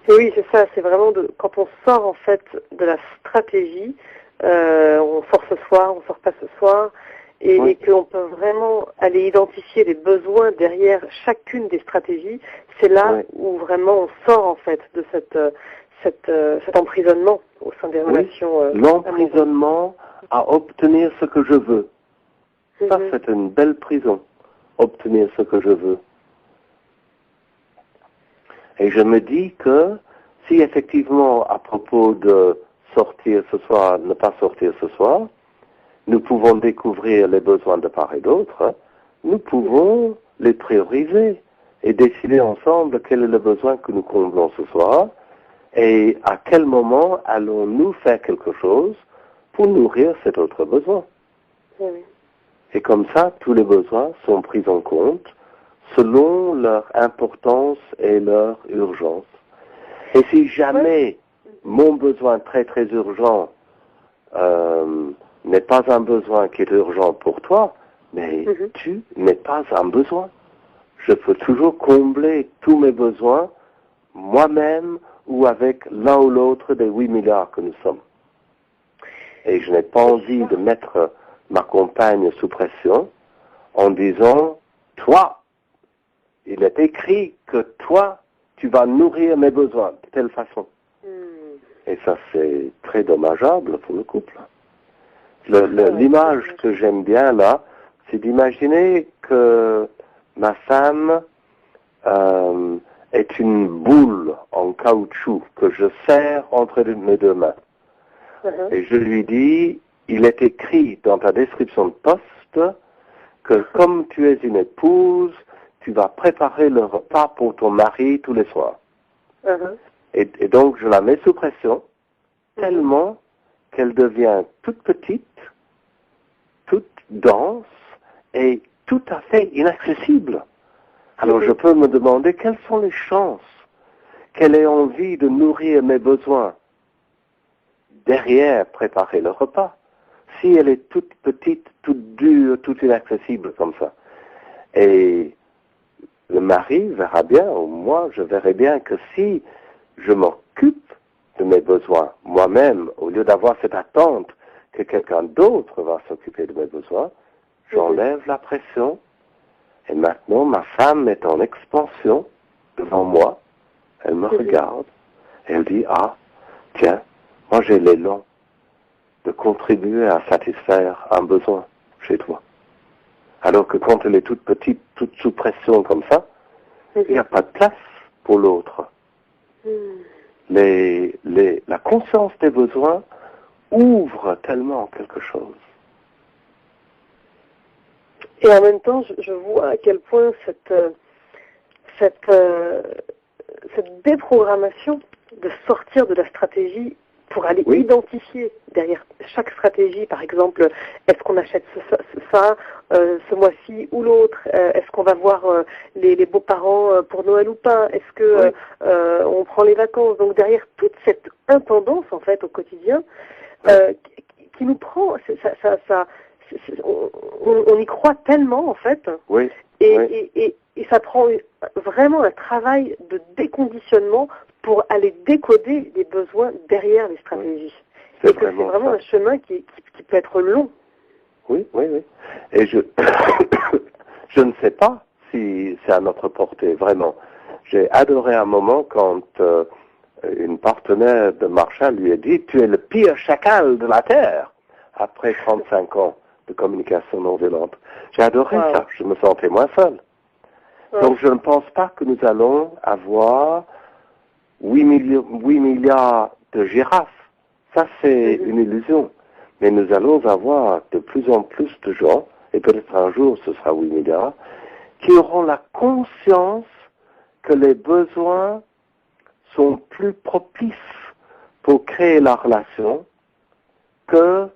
Et oui, c'est ça, c'est vraiment quand on sort en fait de la stratégie, on sort ce soir, on sort pas ce soir, et qu'on peut vraiment aller identifier les besoins derrière chacune des stratégies, c'est là où vraiment on sort en fait de cet emprisonnement au sein des relations. L'emprisonnement à obtenir ce que je veux. Ça, c'est une belle prison, obtenir ce que je veux. Et je me dis que si effectivement, à propos de sortir ce soir, ne pas sortir ce soir, nous pouvons découvrir les besoins de part et d'autre, nous pouvons les prioriser et décider ensemble quel est le besoin que nous comblons ce soir et à quel moment allons-nous faire quelque chose pour nourrir cet autre besoin. Oui. Et comme ça, tous les besoins sont pris en compte selon leur importance et leur urgence. Et si jamais mon besoin très très urgent n'est pas un besoin qui est urgent pour toi, mais tu n'es pas un besoin. Je peux toujours combler tous mes besoins moi-même ou avec l'un ou l'autre des 8 milliards que nous sommes. Et je n'ai pas envie de mettre ma compagne sous pression en disant, toi, il est écrit que toi, tu vas nourrir mes besoins de telle façon. Et ça, c'est très dommageable pour le couple. L'image que j'aime bien là, c'est d'imaginer que ma femme est une boule en caoutchouc que je serre entre mes deux mains. Et je lui dis, il est écrit dans ta description de poste que comme tu es une épouse, tu vas préparer le repas pour ton mari tous les soirs. Et donc, je la mets sous pression tellement qu'elle devient toute petite, toute dense et tout à fait inaccessible. Alors, je peux me demander quelles sont les chances qu'elle ait envie de nourrir mes besoins derrière préparer le repas, si elle est toute petite, toute dure, toute inaccessible comme ça. Et le mari verra bien, ou moi, je verrai bien que si je m'occupe de mes besoins moi-même, au lieu d'avoir cette attente que quelqu'un d'autre va s'occuper de mes besoins, j'enlève la pression. Et maintenant, ma femme est en expansion devant moi. Elle me regarde et elle dit, ah, tiens, moi j'ai l'élan de contribuer à satisfaire un besoin chez toi. Alors que quand elle est toute petite, toute sous pression comme ça, il n'y a pas de place pour l'autre. La conscience des besoins ouvre tellement quelque chose. Et en même temps, je vois à quel point cette déprogrammation de sortir de la stratégie pour aller identifier derrière chaque stratégie, par exemple, est-ce qu'on achète ce mois-ci ou l'autre, est-ce qu'on va voir les beaux-parents pour Noël ou pas, est-ce que on prend les vacances, donc derrière toute cette intendance en fait au quotidien qui nous prend, on y croit tellement en fait, et ça prend vraiment un travail de déconditionnement pour aller décoder les besoins derrière les stratégies. Et que c'est vraiment un chemin qui peut être long. Oui. Et je ne sais pas si c'est à notre portée, vraiment. J'ai adoré un moment quand une partenaire de Marshall lui a dit « Tu es le pire chacal de la Terre » après 35 ans de communication non violente. J'ai adoré ça. Je me sentais moins seul. Donc je ne pense pas que nous allons avoir 8 milliards de girafes. Ça, c'est une illusion. Mais nous allons avoir de plus en plus de gens, et peut-être un jour ce sera 8 milliards, qui auront la conscience que les besoins sont plus propices pour créer la relation que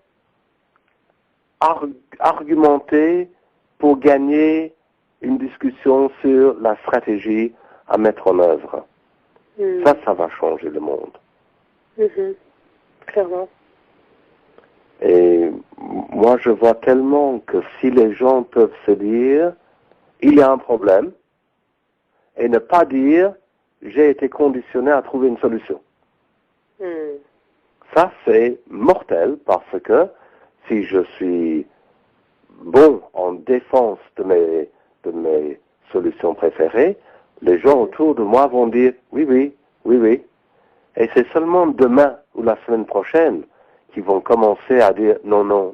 argumenter pour gagner une discussion sur la stratégie à mettre en œuvre. Ça va changer le monde. Clairement. Et moi, je vois tellement que si les gens peuvent se dire, il y a un problème, et ne pas dire, j'ai été conditionné à trouver une solution. Ça, c'est mortel, parce que si je suis bon en défense de mes solutions préférées, les gens autour de moi vont dire oui. Et c'est seulement demain ou la semaine prochaine qu'ils vont commencer à dire non.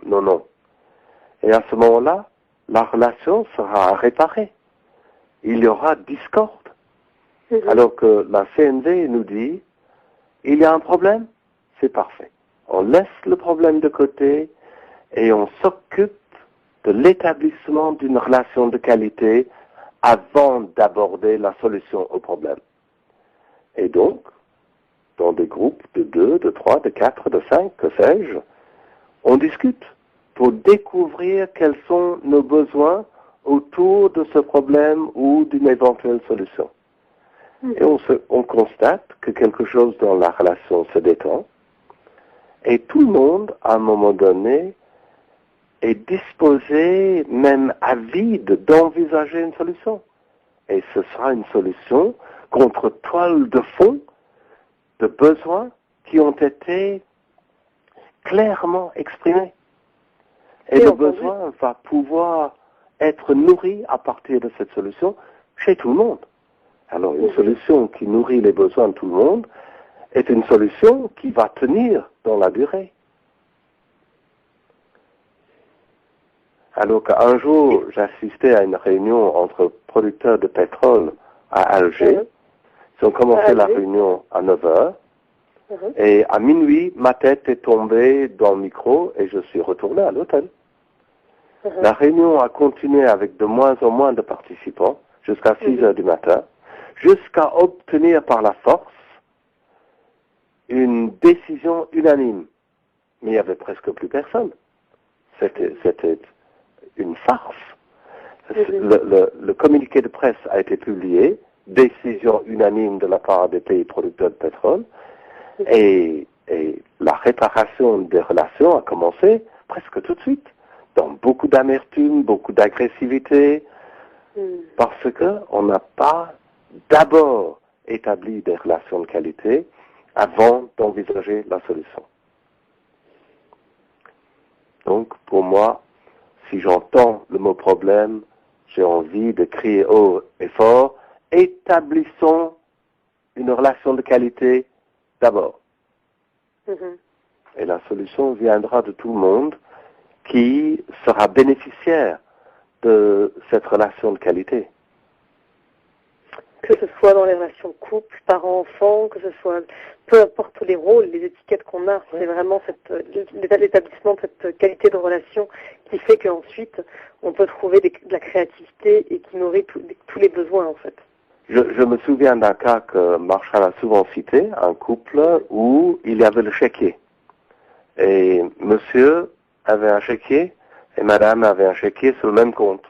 Et à ce moment-là, la relation sera réparée. Il y aura discorde. Alors que la CNV nous dit, il y a un problème, c'est parfait. On laisse le problème de côté et on s'occupe de l'établissement d'une relation de qualité avant d'aborder la solution au problème. Et donc, dans des groupes de 2, de 3, de 4, de 5, que sais-je, on discute pour découvrir quels sont nos besoins autour de ce problème ou d'une éventuelle solution. Et on constate que quelque chose dans la relation se détend et tout le monde, à un moment donné, est disposé, même avide, d'envisager une solution. Et ce sera une solution contre toile de fond de besoins qui ont été clairement exprimés. Et le besoin va pouvoir être nourri à partir de cette solution chez tout le monde. Alors une solution qui nourrit les besoins de tout le monde est une solution qui va tenir dans la durée. Alors qu'un jour, j'assistais à une réunion entre producteurs de pétrole à Alger. Ils ont commencé la réunion à 9 heures. Et à minuit, ma tête est tombée dans le micro et je suis retourné à l'hôtel. La réunion a continué avec de moins en moins de participants jusqu'à 6 heures du matin, jusqu'à obtenir par la force une décision unanime. Mais il n'y avait presque plus personne. C'était une farce. Le communiqué de presse a été publié, décision unanime de la part des pays producteurs de pétrole, et la réparation des relations a commencé presque tout de suite, dans beaucoup d'amertume, beaucoup d'agressivité, parce qu'on n'a pas d'abord établi des relations de qualité avant d'envisager la solution. Donc, pour moi, si j'entends le mot problème, j'ai envie de crier haut et fort, établissons une relation de qualité d'abord. Et la solution viendra de tout le monde qui sera bénéficiaire de cette relation de qualité. Que ce soit dans les relations couple, parents-enfants, que ce soit, peu importe tous les rôles, les étiquettes qu'on a, c'est vraiment l'établissement de cette qualité de relation qui fait qu'ensuite on peut trouver de la créativité et qui nourrit tous les besoins en fait. Je me souviens d'un cas que Marshall a souvent cité, un couple où il y avait le chéquier. Et monsieur avait un chéquier et madame avait un chéquier sur le même compte.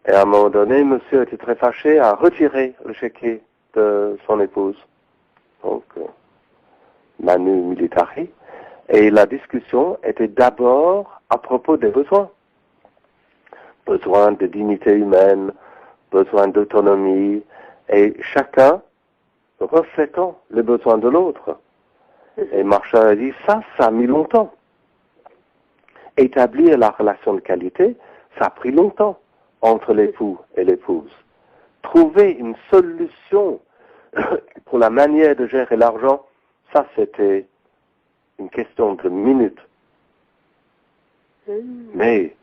Et à un moment donné, monsieur était très fâché à retirer le chéquier de son épouse. Donc, manu militari. Et la discussion était d'abord à propos des besoins. Besoin de dignité humaine, besoin d'autonomie, et chacun reflétant les besoins de l'autre. Et Marshall a dit, ça a mis longtemps. Établir la relation de qualité, ça a pris longtemps entre l'époux et l'épouse. Trouver une solution pour la manière de gérer l'argent, ça c'était une question de minutes. Mais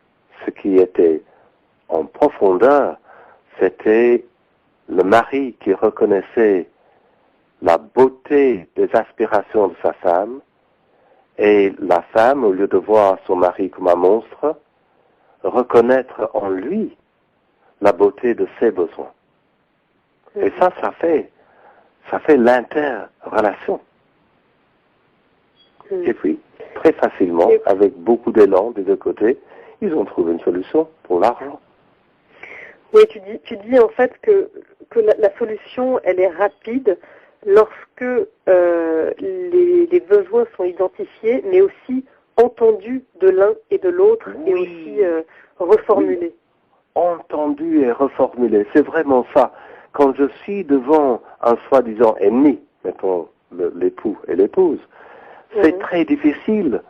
ce qui était en profondeur, c'était le mari qui reconnaissait la beauté des aspirations de sa femme, et la femme, au lieu de voir son mari comme un monstre, reconnaître en lui la beauté de ses besoins. Et ça fait l'inter-relation. Et puis, très facilement, avec beaucoup d'élan des deux côtés, ils ont trouvé une solution pour l'argent. Oui, tu dis en fait que la solution, elle est rapide lorsque les besoins sont identifiés, mais aussi entendus de l'un et de l'autre, et aussi reformulés. Entendu et reformulé, c'est vraiment ça. Quand je suis devant un soi-disant ennemi, mettons l'époux et l'épouse, c'est très difficile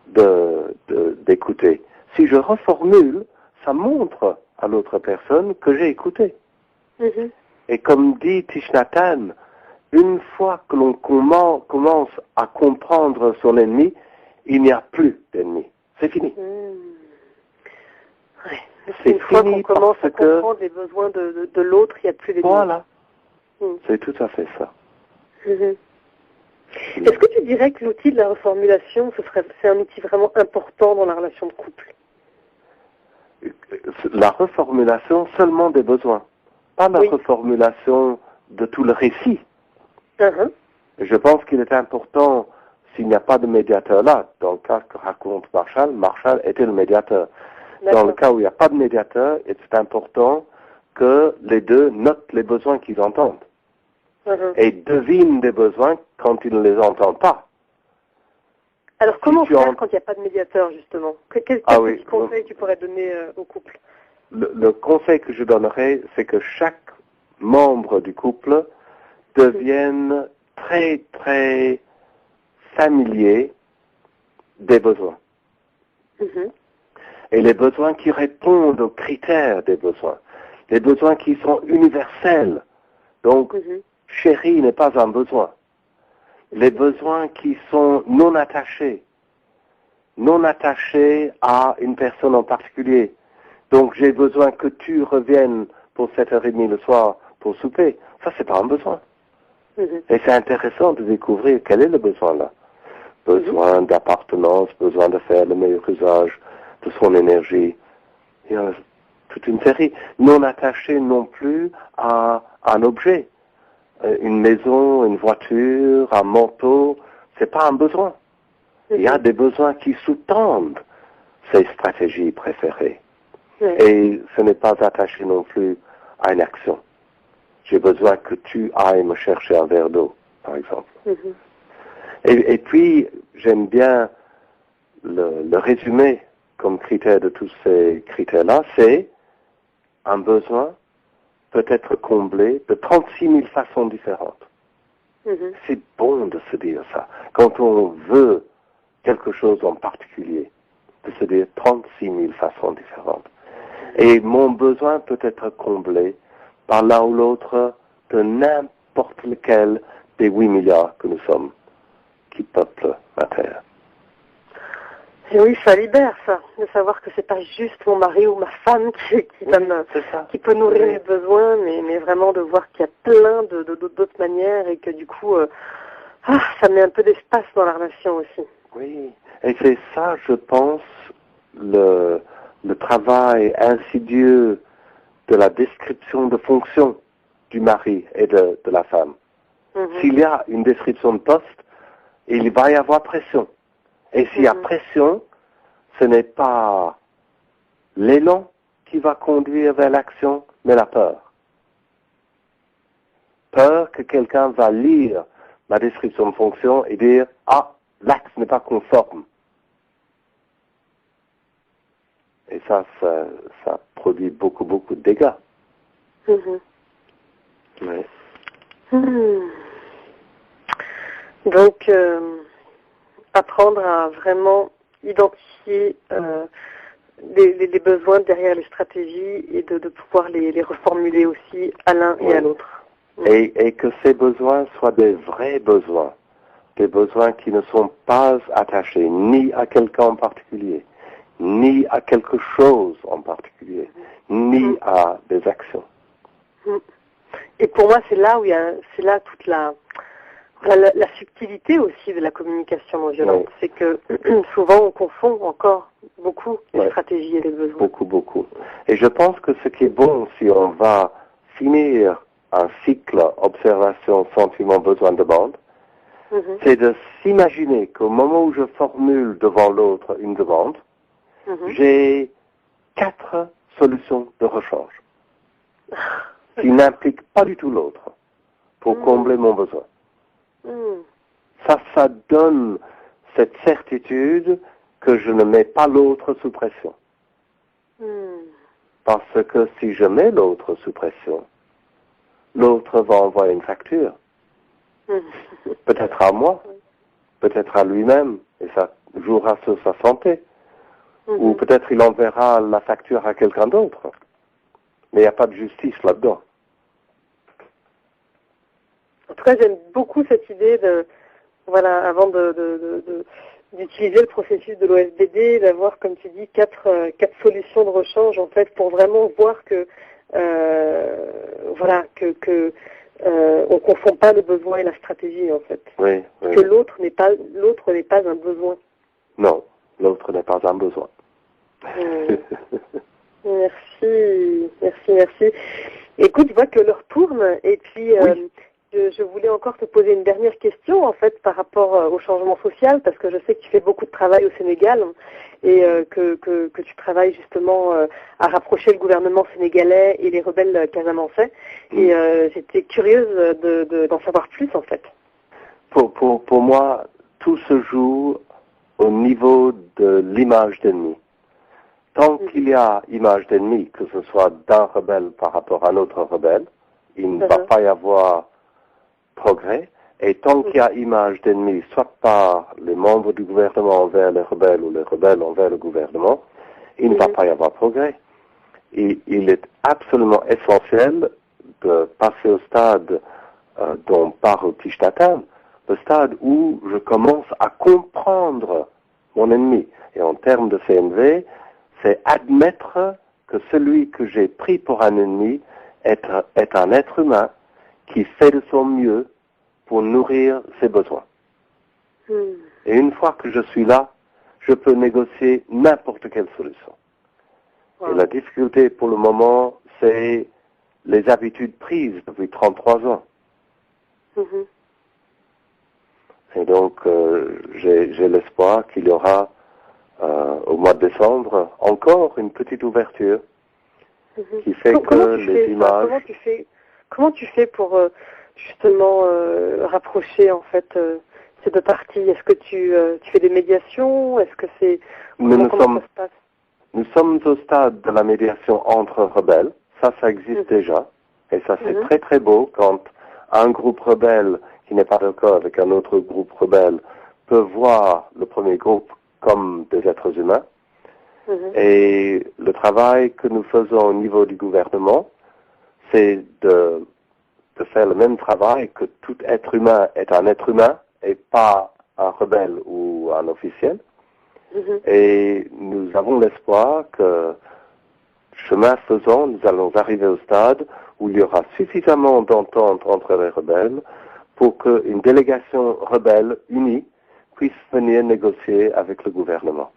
d'écouter. Si je reformule, ça montre à l'autre personne que j'ai écouté. Et comme dit Thich Nhat Hanh, une fois que l'on commence à comprendre son ennemi, il n'y a plus d'ennemi. C'est fini. C'est une fois qu'on commence à comprendre les besoins de l'autre, il n'y a plus d'ennemis. Voilà. C'est tout à fait ça. Est-ce que tu dirais que l'outil de la reformulation, c'est un outil vraiment important dans la relation de couple? la reformulation seulement des besoins, pas la reformulation de tout le récit. Je pense qu'il est important, s'il n'y a pas de médiateur là, dans le cas que raconte Marshall, Marshall était le médiateur. Dans le cas où il n'y a pas de médiateur, c'est important que les deux notent les besoins qu'ils entendent et devinent des besoins quand ils ne les entendent pas. Alors comment faire quand il n'y a pas de médiateur, justement? Quel petit conseil tu pourrais donner au couple? Le conseil que je donnerais, c'est que chaque membre du couple devienne très, très familier des besoins. Et les besoins qui répondent aux critères des besoins. Les besoins qui sont universels. Donc, chérie n'est pas un besoin. Les besoins qui sont non attachés à une personne en particulier. Donc, j'ai besoin que tu reviennes pour 7h30 le soir pour souper. Ça, c'est pas un besoin. Et c'est intéressant de découvrir quel est le besoin là. Besoin d'appartenance, besoin de faire le meilleur usage de son énergie. Il y a toute une série. Non attaché non plus à un objet. Une maison, une voiture, un manteau, c'est pas un besoin. Il y a des besoins qui sous-tendent ces stratégies préférées. Et ce n'est pas attaché non plus à une action. J'ai besoin que tu ailles me chercher un verre d'eau, par exemple. Et puis, j'aime bien le résumé comme critère de tous ces critères-là, c'est un besoin peut être comblé de 36 000 façons différentes. C'est bon de se dire ça. Quand on veut quelque chose en particulier, de se dire 36 000 façons différentes. Et mon besoin peut être comblé par l'un ou l'autre de n'importe lequel des 8 milliards que nous sommes qui peuplent la Terre. Et oui, ça libère, ça, de savoir que c'est pas juste mon mari ou ma femme qui peut nourrir mes besoins, mais vraiment de voir qu'il y a plein d'autres manières et que du coup, ça met un peu d'espace dans la relation aussi. Oui, et c'est ça, je pense, le travail insidieux de la description de fonction du mari et de la femme. S'il y a une description de poste, il va y avoir pression. Et s'il y a pression, ce n'est pas l'élan qui va conduire vers l'action, mais la peur. Peur que quelqu'un va lire ma description de fonction et dire « Ah, l'axe n'est pas conforme ». Et ça produit beaucoup de dégâts. Ouais. Donc, apprendre à vraiment identifier les besoins derrière les stratégies et de pouvoir les reformuler aussi à l'un et à l'autre. Et que ces besoins soient des vrais besoins, des besoins qui ne sont pas attachés ni à quelqu'un en particulier, ni à quelque chose en particulier, ni à des actions. Et pour moi, c'est là toute la subtilité aussi de la communication non violente. C'est que souvent on confond encore beaucoup les stratégies et les besoins. Beaucoup. Et je pense que ce qui est bon, si on va finir un cycle observation, sentiment, besoin, demande, c'est de s'imaginer qu'au moment où je formule devant l'autre une demande, j'ai 4 solutions de rechange qui n'impliquent pas du tout l'autre pour combler mon besoin. Ça donne cette certitude que je ne mets pas l'autre sous pression. Parce que si je mets l'autre sous pression, l'autre va envoyer une facture. Peut-être à moi, peut-être à lui-même, et ça jouera sur sa santé. Ou peut-être il enverra la facture à quelqu'un d'autre. Mais il n'y a pas de justice là-dedans. En tout cas, j'aime beaucoup cette idée avant d'utiliser le processus de l'OSBD, d'avoir, comme tu dis, 4 solutions de rechange, en fait, pour vraiment voir que, on confond pas le besoin et la stratégie, en fait. Oui. Que l'autre n'est pas un besoin. Non, l'autre n'est pas un besoin. Merci. Écoute, je vois que l'heure tourne et puis je voulais encore te poser une dernière question en fait par rapport au changement social parce que je sais que tu fais beaucoup de travail au Sénégal et que tu travailles justement à rapprocher le gouvernement sénégalais et les rebelles casamançais et j'étais curieuse d'en savoir plus en fait. Pour moi, tout se joue au niveau de l'image d'ennemi. Tant qu'il y a image d'ennemi, que ce soit d'un rebelle par rapport à un autre rebelle, il ne va pas y avoir progrès. Et tant qu'il y a image d'ennemi, soit par les membres du gouvernement envers les rebelles ou les rebelles envers le gouvernement, il ne va pas y avoir progrès. Et il est absolument essentiel de passer au stade dont parle Tishtatan, le stade où je commence à comprendre mon ennemi. Et en termes de CNV, c'est admettre que celui que j'ai pris pour un ennemi est un être humain qui fait de son mieux pour nourrir ses besoins. Et une fois que je suis là, je peux négocier n'importe quelle solution. Et la difficulté pour le moment, c'est les habitudes prises depuis 33 ans. Et donc, j'ai l'espoir qu'il y aura au mois de décembre encore une petite ouverture qui fait que les images... Comment tu fais pour justement rapprocher en fait ces deux parties? Est-ce que tu fais des médiations? Est-ce que c'est comment ça se passe? Nous sommes au stade de la médiation entre rebelles. Ça existe déjà. Et ça, c'est très très beau quand un groupe rebelle qui n'est pas d'accord avec un autre groupe rebelle peut voir le premier groupe comme des êtres humains. Et le travail que nous faisons au niveau du gouvernement, c'est de faire le même travail que tout être humain est un être humain et pas un rebelle ou un officiel. Et nous avons l'espoir que, chemin faisant, nous allons arriver au stade où il y aura suffisamment d'entente entre les rebelles pour qu'une délégation rebelle unie puisse venir négocier avec le gouvernement.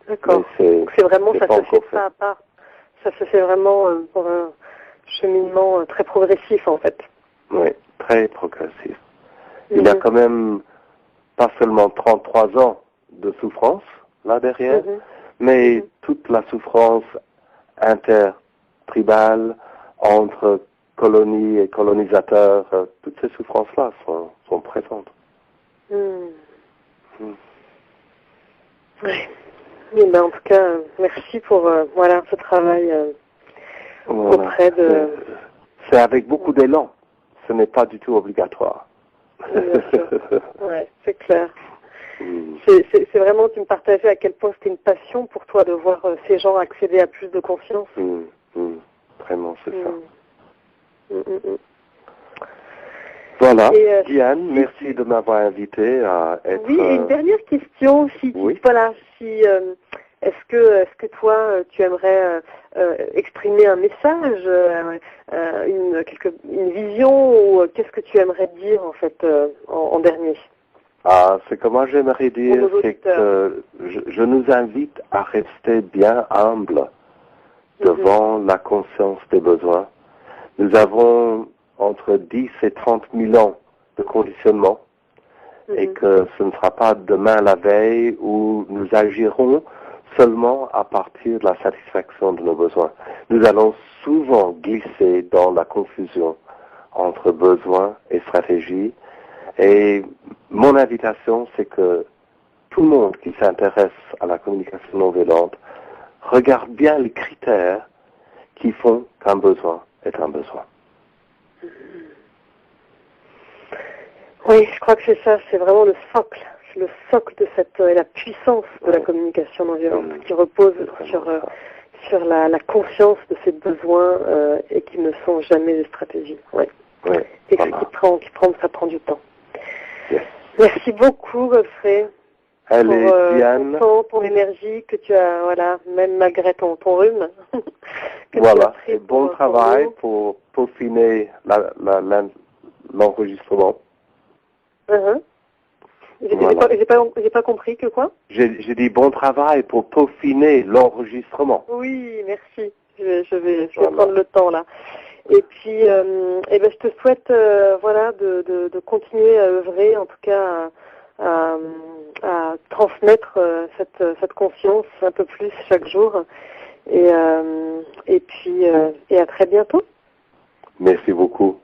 D'accord. Donc c'est vraiment, ça se fait pas à part. Ça se fait vraiment pour un cheminement très progressif en fait. Oui, très progressif. Il y a quand même pas seulement 33 ans de souffrance là derrière, mais toute la souffrance intertribale entre colonies et colonisateurs, toutes ces souffrances-là sont présentes. Oui. Et ben, en tout cas, merci pour ce travail auprès de... C'est avec beaucoup d'élan. Ce n'est pas du tout obligatoire. Bien sûr. Ouais, c'est clair. C'est vraiment, tu me partageais à quel point c'était une passion pour toi de voir ces gens accéder à plus de conscience. Vraiment, c'est ça. Voilà. Et, Diane, merci de m'avoir invité à être... Oui, et une dernière question. Est-ce que toi, tu aimerais exprimer un message, une vision, ou qu'est-ce que tu aimerais dire en fait en dernier? Ce que moi j'aimerais dire, c'est que je nous invite à rester bien humbles devant la conscience des besoins. Nous avons entre 10 et 30 000 ans de conditionnement et que ce ne sera pas demain la veille où nous agirons seulement à partir de la satisfaction de nos besoins. Nous allons souvent glisser dans la confusion entre besoins et stratégie. Et mon invitation, c'est que tout le monde qui s'intéresse à la communication non violente regarde bien les critères qui font qu'un besoin est un besoin. Oui, je crois que c'est ça, c'est vraiment le socle de la puissance de la communication non violente qui repose sur la conscience de ces besoins et qui ne sont jamais des stratégies. Et ça prend du temps. Merci beaucoup, Godfrey, pour ton temps, ton énergie que tu as, même malgré ton rhume. Et bon travail pour peaufiner l'enregistrement. Voilà. J'ai pas compris que quoi? J'ai dit bon travail pour peaufiner l'enregistrement. Oui, merci. Je vais Voilà. prendre le temps là. Et puis, je te souhaite, de continuer à œuvrer, en tout cas, à transmettre cette conscience un peu plus chaque jour. Et à très bientôt. Merci beaucoup.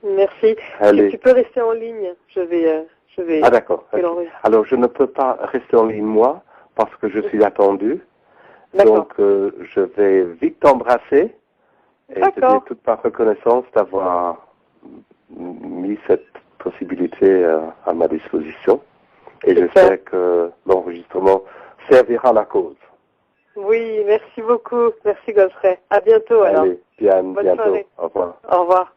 Merci. Allez. Tu peux rester en ligne. Je vais. Ah d'accord. je vais Okay. Alors je ne peux pas rester en ligne moi parce que je suis attendu. Donc je vais vite t'embrasser et te dire toute ma reconnaissance d'avoir mis cette possibilité à ma disposition. Et je sais que l'enregistrement servira à la cause. Oui, merci beaucoup. Merci Godfrey. À bientôt alors. Allez, bientôt. Bonne soirée. Au revoir. Au revoir.